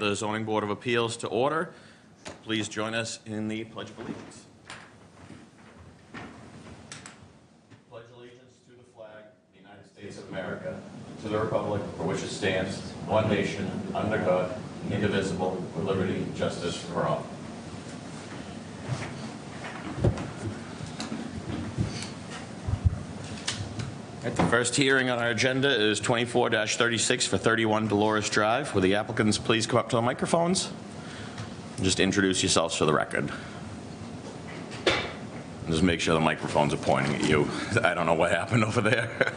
of the Zoning Board of Appeals to order. Please join us in the Pledge of Allegiance. Pledge allegiance to the flag of the United States of America, to the republic for which it stands, one nation, under God, indivisible, with liberty and justice for all. The first hearing on our agenda is 24-36 for 31 Dolores Drive. Will the applicants please come up to the microphones? Just introduce yourselves for the record. Just make sure the microphones are pointing at you. I don't know what happened over there.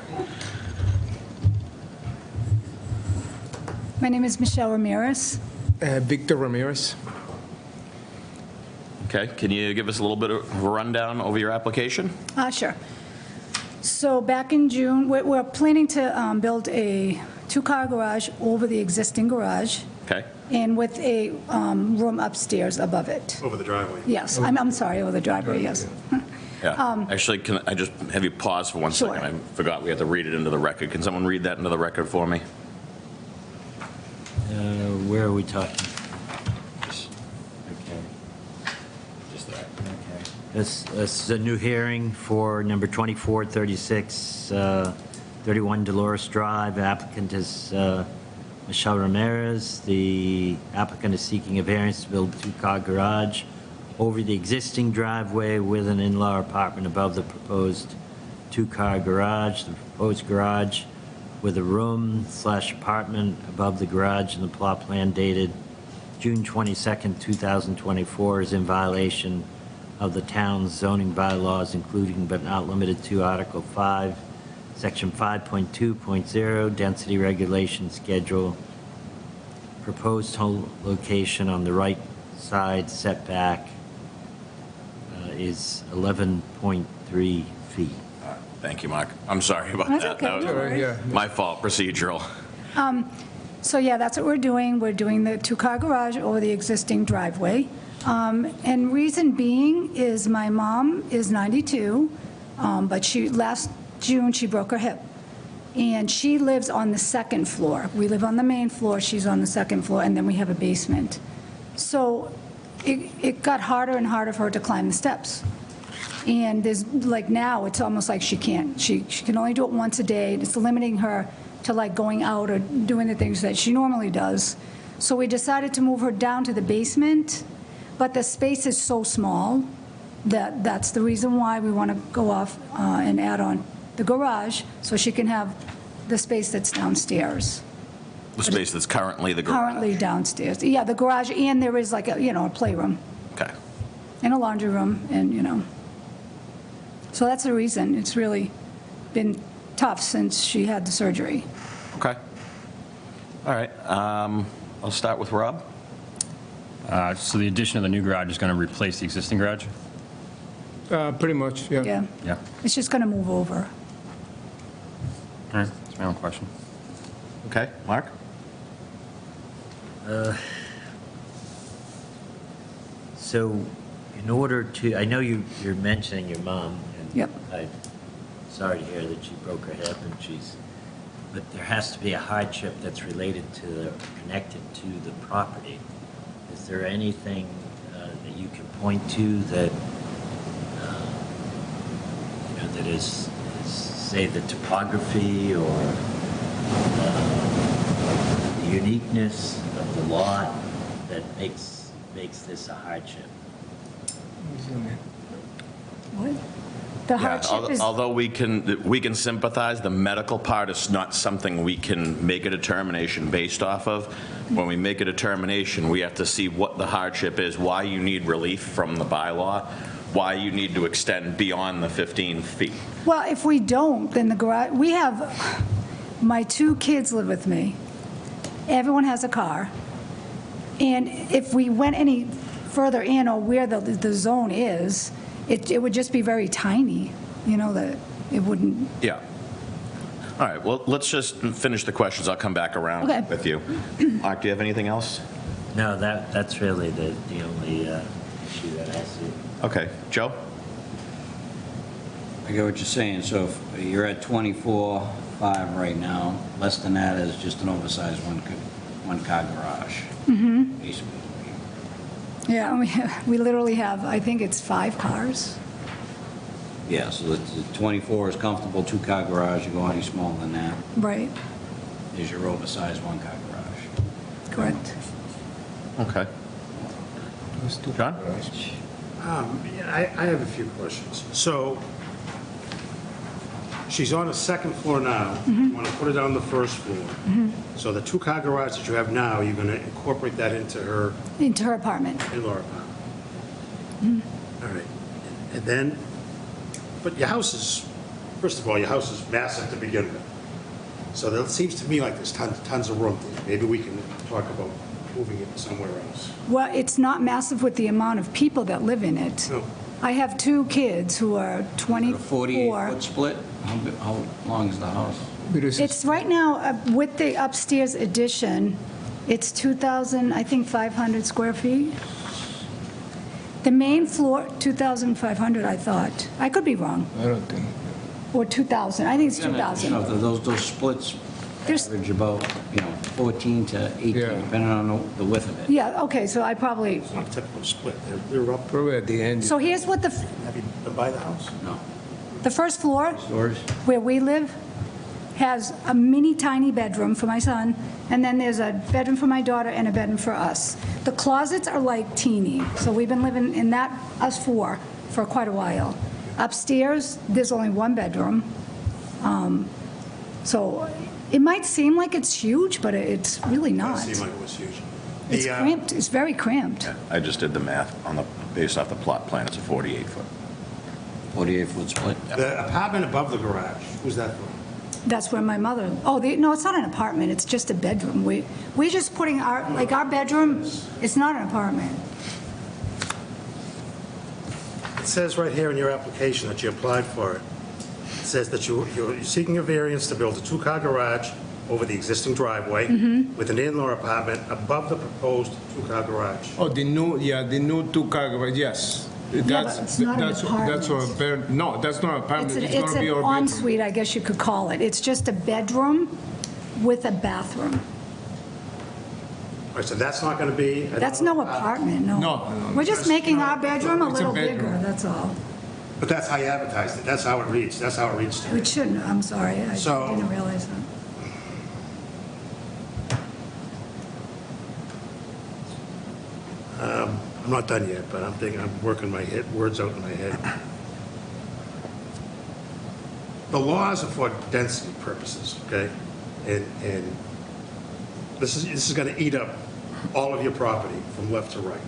My name is Michelle Ramirez. Victor Ramirez. Okay, can you give us a little bit of a rundown over your application? Sure. So back in June, we're planning to build a two-car garage over the existing garage. Okay. And with a room upstairs above it. Over the driveway. Yes, I'm sorry, over the driveway, yes. Yeah. Actually, can I just have you pause for one Sure. second? I forgot we had to read it into the record. Can someone read that into the record for me? Where are we talking? Okay. Just that. Okay. This is a new hearing for number 2436, 31 Dolores Drive. Applicant is Michelle Ramirez. The applicant is seeking a variance to build a two-car garage over the existing driveway with an in-law apartment above the proposed two-car garage. The proposed garage with a room/apartment above the garage in the plot plan dated June 22nd, 2024 is in violation of the town's zoning bylaws, including but not limited to Article 5, Section 5.2.0, Density Regulation Schedule. Proposed home location on the right side setback is 11.3 feet. Thank you, Mark. I'm sorry about That's that. okay, That was no worries. Yeah. my fault, procedural. So yeah, that's what we're doing. We're doing the two-car garage over the existing driveway. And reason being is my mom is 92, but last June, she broke her hip. And she lives on the second floor. We live on the main floor, she's on the second floor, and then we have a basement. So it got harder and harder for her to climb the steps. And there's, like now, it's almost like she can't. She can only do it once a day. It's limiting her to like going out or doing the things that she normally does. So we decided to move her down to the basement, but the space is so small that that's the reason why we want to go off and add on the garage so she can have the space that's downstairs. The space that's currently the garage. Currently downstairs. Yeah, the garage, and there is like a playroom Okay. and a laundry room, and So that's the reason. It's really been tough since she had the surgery. Okay. All right. I'll start with Rob. So the addition of the new garage is going to replace the existing garage? Pretty much, yeah. Yeah. Yeah. It's just going to move over. All right, that's my own question. Okay. Mark? So in order to, I know you're mentioning your mom, and Yep. I'm sorry to hear that she broke her hip, but there has to be a hardship that's related to, connected to the property. Is there anything that you can point to that, that is, say, the topography or the uniqueness of the lot that makes this a hardship? What? The Yeah, hardship is, although we can sympathize, the medical part is not something we can make a determination based off of. When we make a determination, we have to see what the hardship is, why you need relief from the bylaw, why you need to extend beyond the 15 feet. well, if we don't, then the garage, we have, my two kids live with me. Everyone has a car. And if we went any further in or where the zone is, it would just be very tiny, that it wouldn't. Yeah. All right, well, let's just finish the questions. I'll come back around Okay. with you. Mark, do you have anything else? No, that's really the only issue that I see. Okay. Joe? I get what you're saying. So if you're at 24.5 right now, less than that is just an oversized one-car garage. Basically. Yeah, we literally have, I think it's 5 cars. Yeah, so the 24 is comfortable, 2-car garage, you go any smaller than that, Right, is your oversized 1-car garage. correct. Okay. John? Yeah, I have a few questions. So she's on the second floor now. You want to put it on the first floor. So the 2-car garage that you have now, you're going to incorporate that into her Into her apartment. in-law apartment. All right. And then, but your house is, first of all, your house is massive to begin with. So there seems to me like there's tons of room there. Maybe we can talk about moving it somewhere else. Well, it's not massive with the amount of people that live in it. No. I have 2 kids who are A 24. 48-foot split, how long is the house? It's right now, with the upstairs addition, it's 2,000, I think 500 square feet. The main floor, 2,500, I thought. I could be wrong. I don't think. Or 2,000, I think it's 2,000. Those splits There's- average about, 14 to 18, Yeah. depending on the width of it. Yeah, okay, so I probably, It's not a typical split. They're up. Probably at the end. so here's what Have you been by the house? No. the first floor, Doors? where we live, has a mini tiny bedroom for my son, and then there's a bedroom for my daughter and a bedroom for us. The closets are like teeny, so we've been living in that, us 4, for quite a while. Upstairs, there's only 1 bedroom. So it might seem like it's huge, but it's really It not. seemed like it was huge. It's The, cramped, it's very cramped. I just did the math based off the plot plan. It's a 48-foot. 48-foot split? The apartment above the garage, who's that for? That's where my mother, no, it's not an apartment, it's just a bedroom. We're just putting our bedroom, it's not an apartment. It says right here in your application that you applied for it. It says that you're seeking a variance to build a 2-car garage over the existing driveway with an in-law apartment above the proposed 2-car garage. Oh, the new 2-car garage, yes. but it's not an apartment. No, that's not an apartment. It's gonna be an our bedroom. ensuite, I guess you could call it. It's just a bedroom with a bathroom. All right, so that's not going to be... That's no apartment, no. No. We're just making our bedroom a It's a little bedroom. bigger, that's all. But that's how you advertised it. That's how it reads. That's how it reads to me. It shouldn't, I'm sorry, I So- didn't realize that. I'm not done yet, but I'm working my words out in my head. The laws are for density purposes, okay? And this is going to eat up all of your property from left to right.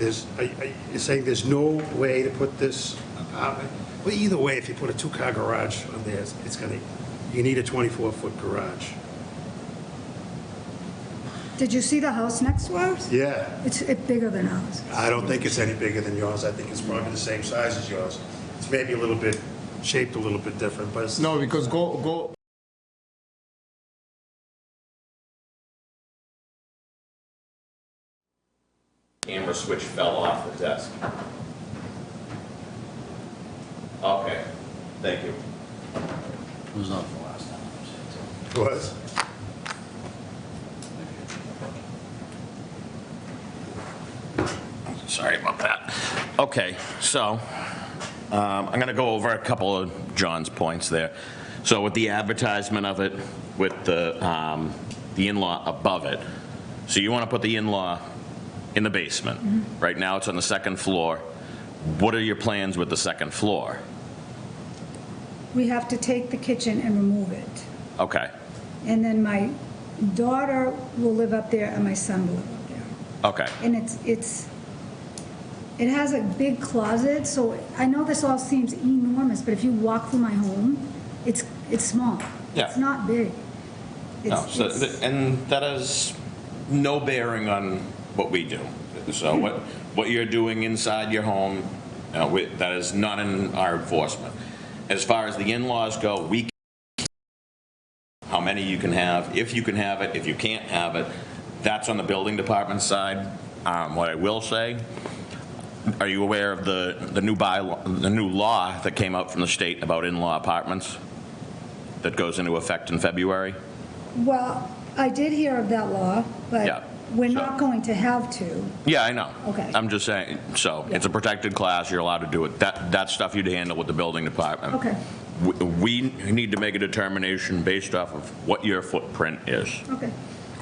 You're saying there's no way to put this apartment, well, either way, if you put a 2-car garage on there, it's going to, you need a 24-foot garage. Did you see the house next to ours? Yeah, It's bigger than ours. I don't think it's any bigger than yours. I think it's probably the same size as yours. It's maybe a little bit, shaped a little bit different, but it's... No, because go. Camera switch fell off the desk. Okay, thank you. It was not the last time. It was? Sorry about that. Okay, so I'm going to go over a couple of John's points there. So with the advertisement of it, with the in-law above it, so you want to put the in-law in the basement. Right now, it's on the 2nd floor. What are your plans with the 2nd floor? We have to take the kitchen and remove it. Okay, And then my daughter will live up there and my son will live up there. okay. And it has a big closet, so I know this all seems enormous, but if you walk through my home, it's small. Yeah. It's not big. No, It's- so, it's- and that has no bearing on what we do. So what you're doing inside your home, that is not in our enforcement. As far as the in-laws go, how many you can have, if you can have it, if you can't have it, that's on the building department side. What I will say, are you aware of the new bylaw, the new law that came out from the state about in-law apartments that goes into effect in February? Well, I did hear of that law, Yeah. but we're not going to have to. Yeah, I know. Okay. I'm just saying, so it's a Yeah. protected class, you're allowed to do it. That stuff you'd handle with the building department. Okay. We need to make a determination based off of what your footprint is. Okay.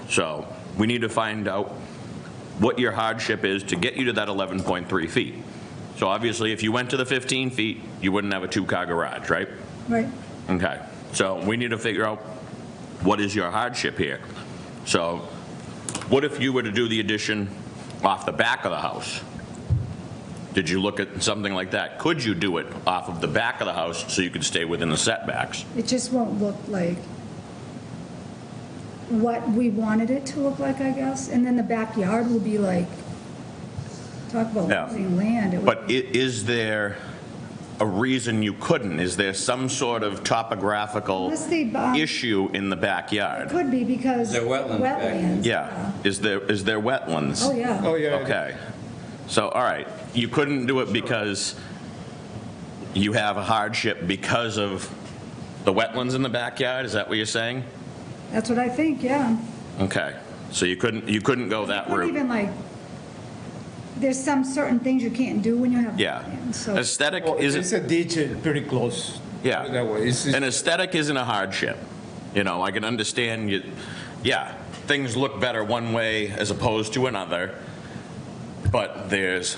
So we need to find out what your hardship is to get you to that 11.3 feet. So obviously, if you went to the 15 feet, you wouldn't have a two-car garage, right? Right. Okay, so we need to figure out what is your hardship here. So what if you were to do the addition off the back of the house? Did you look at something like that? Could you do it off of the back of the house so you could stay within the setbacks? It just won't look like what we wanted it to look like, I guess. And then the backyard will be like, talk about Yeah. losing land. It would But be- is there a reason you couldn't? Is there some sort of topographical Unless they, issue in the backyard? Could be because. Is there wetlands back there? Wetlands. Yeah, is there wetlands? Oh, yeah. Oh, yeah. Okay, so, all right, you couldn't do it because you have a hardship because of the wetlands in the backyard, is that what you're saying? That's what I think, yeah. Okay, so you couldn't go that Or route? even like, there's some certain things you can't do when you have. Yeah. wetlands, so- Aesthetic Well, it's isn't, a ditch pretty close. yeah. That way. It's An aesthetic isn't a hardship. You know, I can understand you, yeah, things look better one way as opposed to another, but there's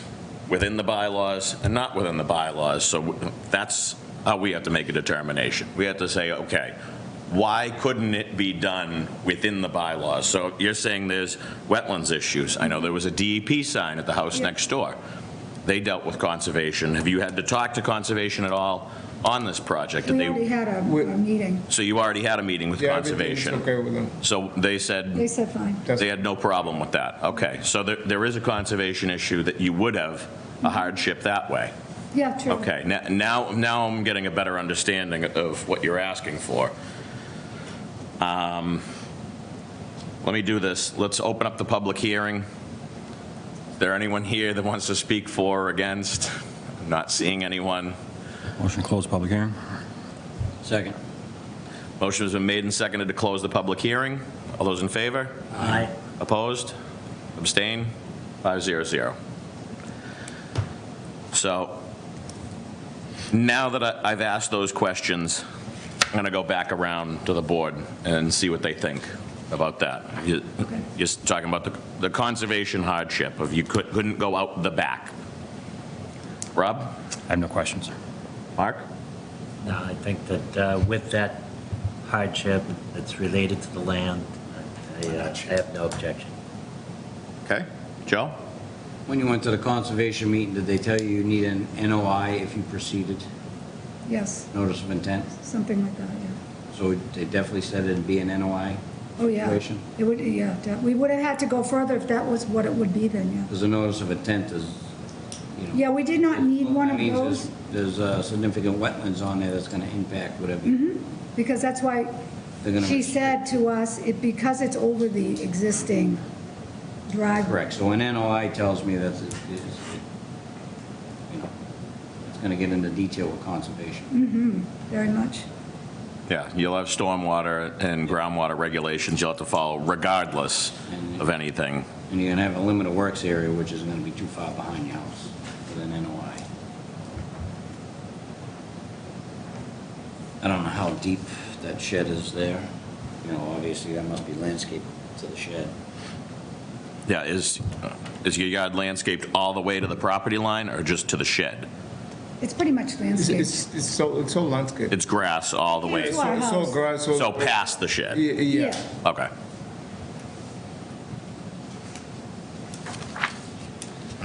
within the bylaws and not within the bylaws, so that's how we have to make a determination. We have to say, okay, why couldn't it be done within the bylaws? So you're saying there's wetlands issues. I know there was a DEP sign at the house Yeah. next door. They dealt with conservation. Have you had to talk to conservation at all on this project? Did We they? already had a We- meeting. So you already had a meeting with yeah, everything is conservation? okay with them. So they They said said fine. That's- they had no problem with that? Okay, so there is a conservation issue that you would have a hardship that way? Yeah, true. Okay, now I'm getting a better understanding of what you're asking for. Let me do this. Let's open up the public hearing. Is there anyone here that wants to speak for or against? I'm not seeing anyone. Motion to close public hearing? Second. Motion has been made and seconded to close the public hearing. All those in favor? Aye. Opposed? Abstain? 500. So now that I've asked those questions, I'm going to go back around to the board and see what they think about that. You're talking about the conservation hardship of you couldn't go out the back. Rob? I have no questions. Mark? No, I think that with that hardship that's related to the land, I have no objection. Okay. Joe? When you went to the conservation meeting, did they tell you you need an NOI if you proceeded? Yes, Notice of intent? something like that, yeah. So they definitely said it'd be an NOI Oh, yeah. situation? It would, yeah, we would have had to go further if that was what it would be then, yeah. Because the notice of intent is, you know. Yeah, we did not need one That of means those, there's significant wetlands on there that's going to impact whatever. They're because that's why gonna she restrict. said to us, because it's over the existing driveway. Correct, so an NOI tells me that you know, it's going to get into detail with conservation. Very much. Yeah, you'll have stormwater and groundwater regulations you'll have to follow regardless of anything. And you're going to have a limit of works area, which is going to be too far behind your house with an NOI. I don't know how deep that shed is there. You know, obviously, that must be landscaped to the shed. Yeah, is your yard landscaped all the way to the property line or just to the shed? It's pretty much landscaped. It's so landscape. It's grass all the way, It's our So house. grass. so past the shed? Yeah. Okay.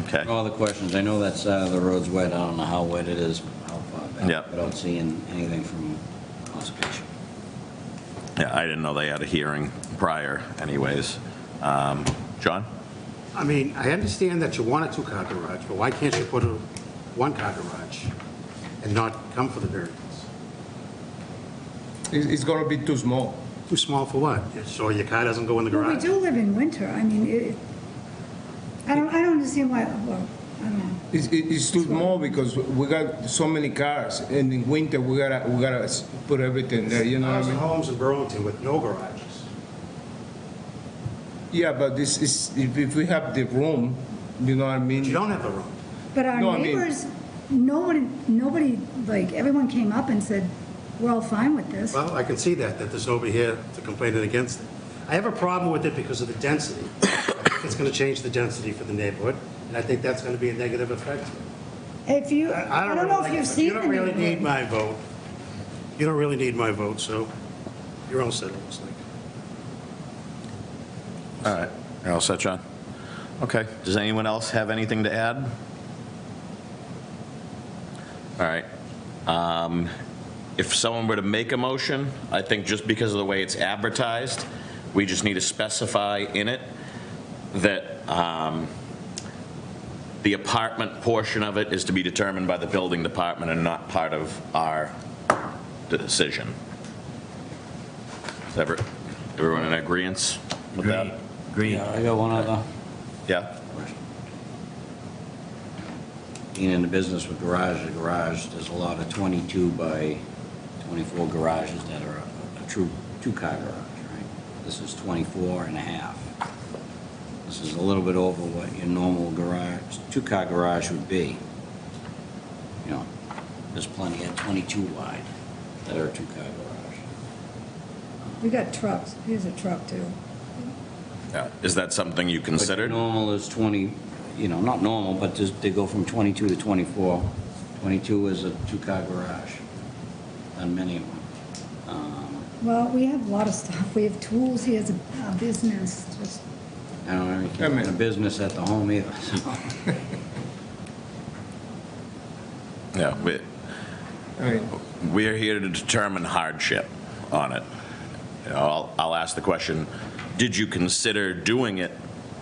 Okay, All the questions, I know that side of the road's wet, I don't know how wet it is, how far back. Yeah. Without seeing anything from conservation. yeah, I didn't know they had a hearing prior anyways. John? I mean, I understand that you want a two-car garage, but why can't you put a one-car garage and not come for the variance? It's gonna be too small. Too small for what? So your car doesn't go in the Well, we garage? do live in winter, I mean, I don't understand why, well, I don't know. It's too small because we got so many cars, and in winter we gotta put everything there. You know what I Thousand mean? homes in Burlington with no garages. Yeah, but this is, if we have the room, you know what I mean? You don't have the room. But our No, I mean- neighbors, nobody, like, everyone came up and said, we're all fine with this. Well, I can see that there's nobody here to complain against it. I have a problem with it because of the density. I think it's going to change the density for the neighborhood, and I think that's going to be a negative effect. If you, I I don't know if you've seen You the don't really need neighborhood. my vote. You don't really need my vote, so you're all set, it looks like. All right, you're all set, John? Okay, does anyone else have anything to add? All right. If someone were to make a motion, I think just because of the way it's advertised, we just need to specify in it that the apartment portion of it is to be determined by the building department and not part of our decision. Is everyone in agreement with that? Agreed. I got one other Yeah? question. Being in the business with garage to garage, there's a lot of 22 by 24 garages that are a true two-car garage, right? This is 24 and a half. This is a little bit over what your normal garage, two-car garage would be. You know, there's plenty at 22 wide that are a two-car garage. We got trucks, here's a truck too. Yeah. Is that something you But considered? normal is 20, you know, not normal, but they go from 22 to 24. 22 is a two-car garage, on many of them. Well, we have a lot of stuff, we have tools, he has a business, just, I don't have anything in a business at the home either, so. Yeah, I mean, we're here to determine hardship on it. You know, I'll ask the question, did you consider doing it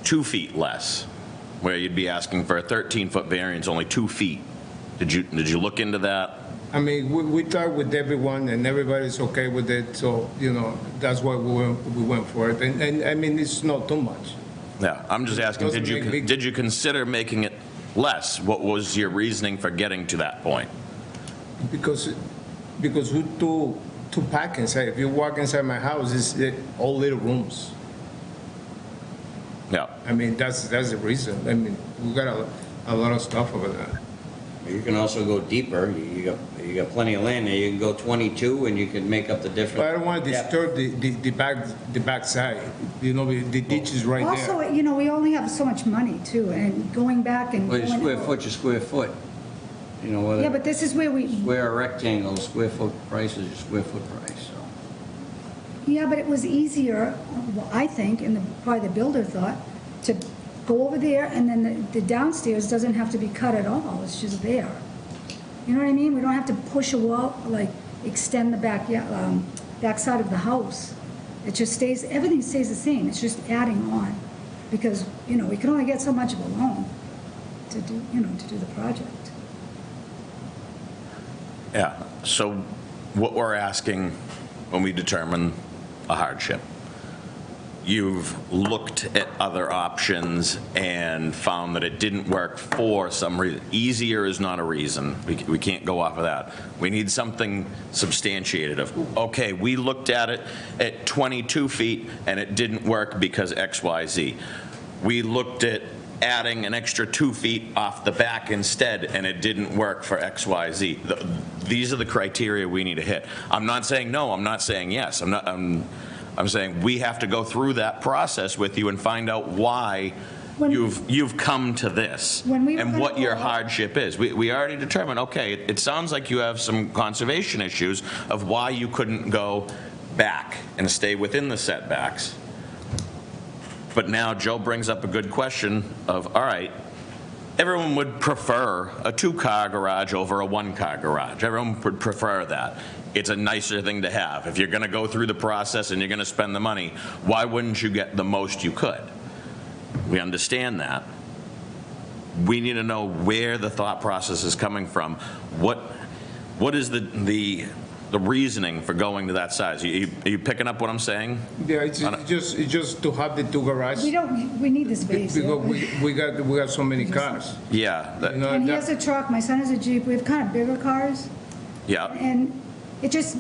2 feet less? Where you'd be asking for a 13-foot variance, only 2 feet. Did you look into that? I mean, we talked with everyone and everybody's okay with it, so, you know, that's why we went for it. And I mean, it's not too much. Yeah, I'm just asking, Doesn't make big- did you consider making it less? What was your reasoning for getting to that point? Because we two pack inside. If you walk inside my house, it's all little rooms. Yeah, I mean, that's the reason. I mean, we got a lot of stuff over there. You can also go deeper. You got plenty of land there. You can go 22 and you can make up the difference. But I don't want to disturb the back side. You know, the ditch is right also, there. you know, we only have so much money too, and going back and Well, going. your square foot. You know, whether Yeah, but this is where we, square or rectangle, square foot price is your square foot price, so. yeah, but it was easier, well, I think, and probably the builder thought, to go over there, and then the downstairs doesn't have to be cut at all, it's just there. You know what I mean? We don't have to push a wall, like, extend the back side of the house. It just stays, everything stays the same, it's just adding on. Because, you know, we can only get so much of a loan to do, you know, to do the project. yeah. So what we're asking when we determine a hardship, you've looked at other options and found that it didn't work for some reason. Easier is not a reason. We can't go off of that. We need something substantiated of, okay, we looked at it at 22 feet and it didn't work because X, Y, Z. We looked at adding an extra 2 feet off the back instead and it didn't work for X, Y, Z. These are the criteria we need to hit. I'm not saying no, I'm not saying yes. I'm saying we have to go through that process with you and find out why you've come to this When we were and gonna what your go- hardship is. We already determined, okay, it sounds like you have some conservation issues of why you couldn't go back and stay within the setbacks. But now Joe brings up a good question of, all right, everyone would prefer a 2-car garage over a 1-car garage. Everyone would prefer that. It's a nicer thing to have. If you're going to go through the process and you're going to spend the money, why wouldn't you get the most you could? We understand that. We need to know where the thought process is coming from. What is the reasoning for going to that size? Are you picking up what I'm saying? Yeah, it's just to have the 2 garages. We need the space. Because yeah. we got so many cars. Yeah. You know, And he that- has a truck, my son has a Jeep, we have kind of bigger cars, Yeah. and it just,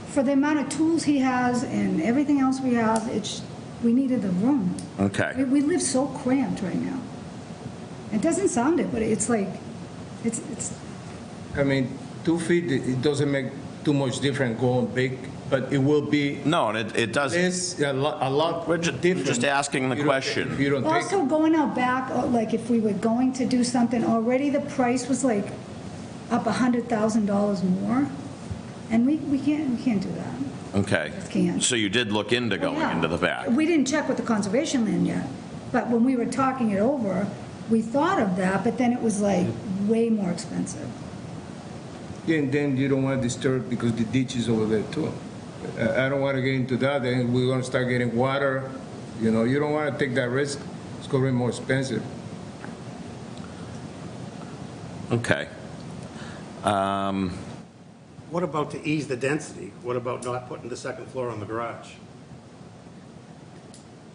for the amount of tools he has and everything else we have, it's, We needed the room. Okay. We live so cramped right now. It doesn't sound it, but it's like, it's, I mean, 2 feet, it doesn't make too much difference going big, but it will be No, and it does. less, a lot We're different. just asking the If you don't- question. If you don't take also it. going out back, like if we were going to do something, already the price was like up $100,000 more. And we can't do that. Okay. Just can't. So you did look into going Yeah. into the back? We didn't check with the conservation land yet, but when we were talking it over, we thought of that, but then it was like way more expensive. And then you don't want to disturb because the ditch is over there too. I don't want to get into that, then we're going to start getting water. You know, you don't want to take that risk. It's going to be more expensive. Okay. What about to ease the density? What about not putting the second floor on the garage?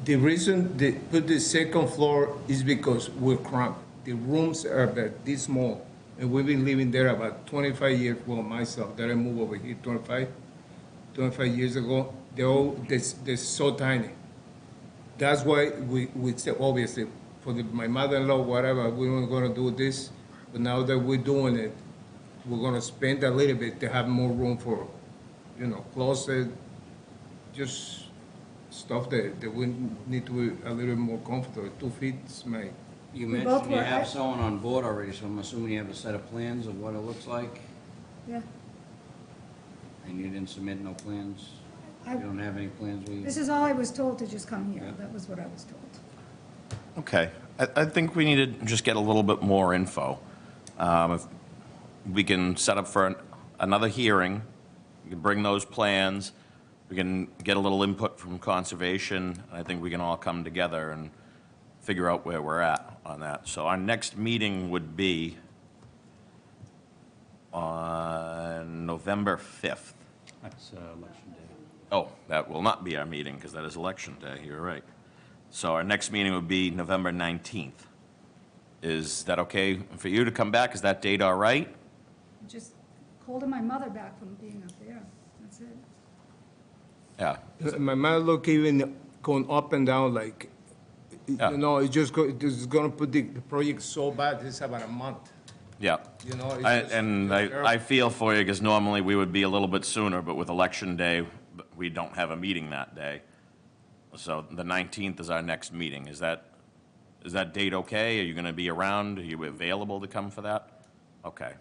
The reason they put the second floor is because we're cramped. The rooms are about this small, and we've been living there about 25 years, well, myself, that I moved over here 25 years ago. They're so tiny. That's why we say, obviously, for my mother-in-law, whatever, we weren't gonna do this, but now that we're doing it, we're gonna spend a little bit to have more room for, closet, just stuff that we need to be a little more comfortable. 2 feet is my, You We both mentioned you were- have someone on board already, so I'm assuming you have a set of plans of what it looks like, Yeah. and you didn't submit no plans? I- You don't have any plans with you? This is all I was told, to just come here. Yeah. That was what I was told. Okay. I think we need to just get a little bit more info. If we can set up for another hearing, we can bring those plans, we can get a little input from conservation. I think we can all come together and figure out where we're at on that. So our next meeting would be on November 5th. That's election day. Oh, that will not be our meeting because that is election day. You're right. So our next meeting would be November 19th. Is that okay for you to come back? Is that date all right? Just holding my mother back from being up there. That's it. Yeah. my mother look even going up and down like, Yeah. it's just it's gonna put the project so bad, it's about a month. Yeah. You know, it's I- just- And it's terrible. I feel for you because normally we would be a little bit sooner, but with election day, we don't have a meeting that day. So the 19th is our next meeting. Is that date okay? Are you going to be around? Are you available to come for that? Okay.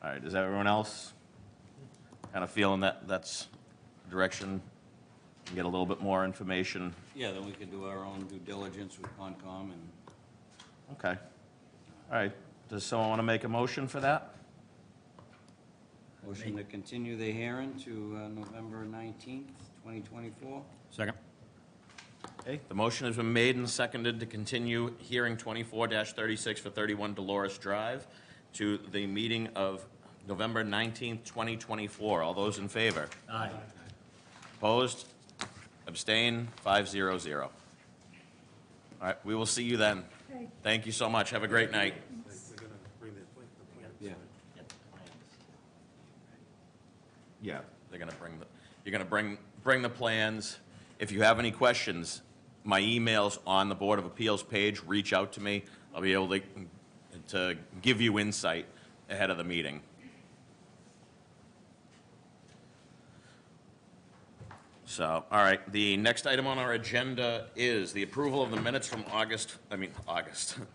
All right, is everyone else kind of feeling that's the direction? Get a little bit more information? Yeah, then we could do our own due diligence with Concom and Okay. All right, does someone want to make a motion for that? motion to continue the hearing to November 19th, 2024. Second? Okay, the motion has been made and seconded to continue hearing 24-36 for 31 Dolores Drive to the meeting of November 19th, 2024. All those in favor? Aye. Opposed? Abstain? 500. All right, we will see you then. Okay. Thank you so much. Have a great night. They're gonna bring the plans. Yeah. Yeah, they're gonna you're gonna bring the plans. If you have any questions, my email's on the Board of Appeals page. Reach out to me. I'll be able to give you insight ahead of the meeting. So, all right, the next item on our agenda is the approval of the minutes from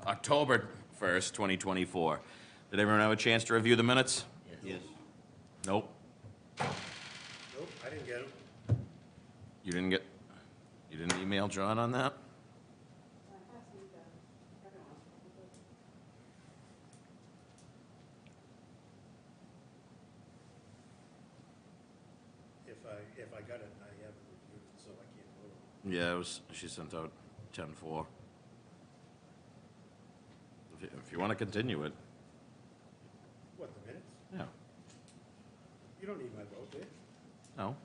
October 1st, 2024. Did everyone have a chance to review the minutes? Yes. Nope. Nope, I didn't get them. You didn't email John on that? If I got it, I haven't reviewed it, so I can't vote on it. Yeah, she sent out 10-4. If you want to continue it, What, the minutes? yeah. You don't need my vote, do you? No.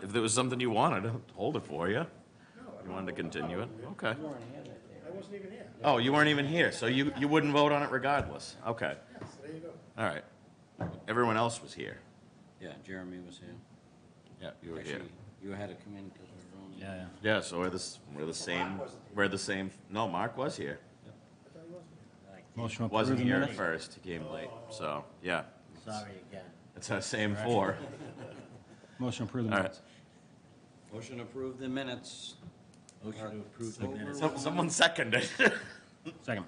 If there was something you wanted, I'll hold it for you. No, I You wanted to continue it? Okay. I wasn't even here. Oh, you weren't even here, so you wouldn't vote on it regardless? Okay. Yes, there you go. All right. Everyone else was here. Yeah, Jeremy was here. Yeah, you were here. Actually, you had to come in because of your own. Yeah. Yeah, so we're the same, no, Mark was here. Motion to approve Wasn't the here at minutes? first, he came late, so, yeah. Sorry again. It's our same four. Motion to approve the All right. minutes. Motion to approve the minutes. Motion to approve the minutes. Someone seconded. Second.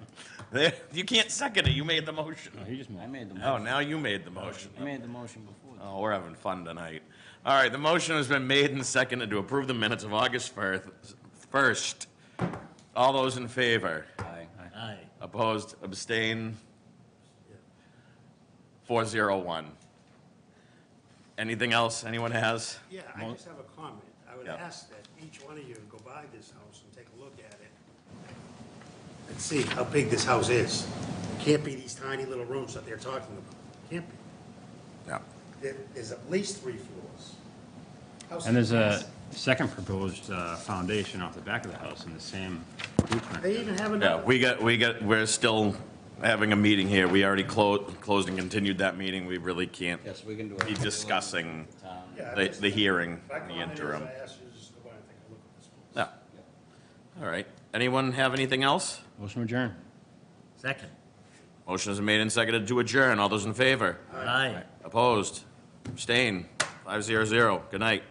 You can't second it, you made the motion. Oh, he just moved. I made the Oh, motion. now you made the motion. I made the motion before. Oh, we're having fun tonight. All right, the motion has been made and seconded to approve the minutes of August 1st. All those in favor? Aye. Aye. Opposed, abstain? 401. Anything else anyone has? Yeah, I just have a comment. I would Yeah. ask that each one of you go by this house and take a look at it and see how big this house is. It can't be these tiny little rooms that they're talking about. Can't be. Yeah. There's at least 3 floors. House And there's is a massive. second proposed foundation off the back of the house in the same blueprint. They even have Yeah, another. we're still having a meeting here. We already closed and continued that meeting. We really can't Yes, we can do it. be discussing Yeah, the hearing My in the comment is, interim. I ask you to just go by and take a look at this place. Yeah. All right. Anyone have anything else? Motion adjourned. Second. Motion is made and seconded to adjourn. All those in favor? Aye. Opposed? Abstain? 500. Good night.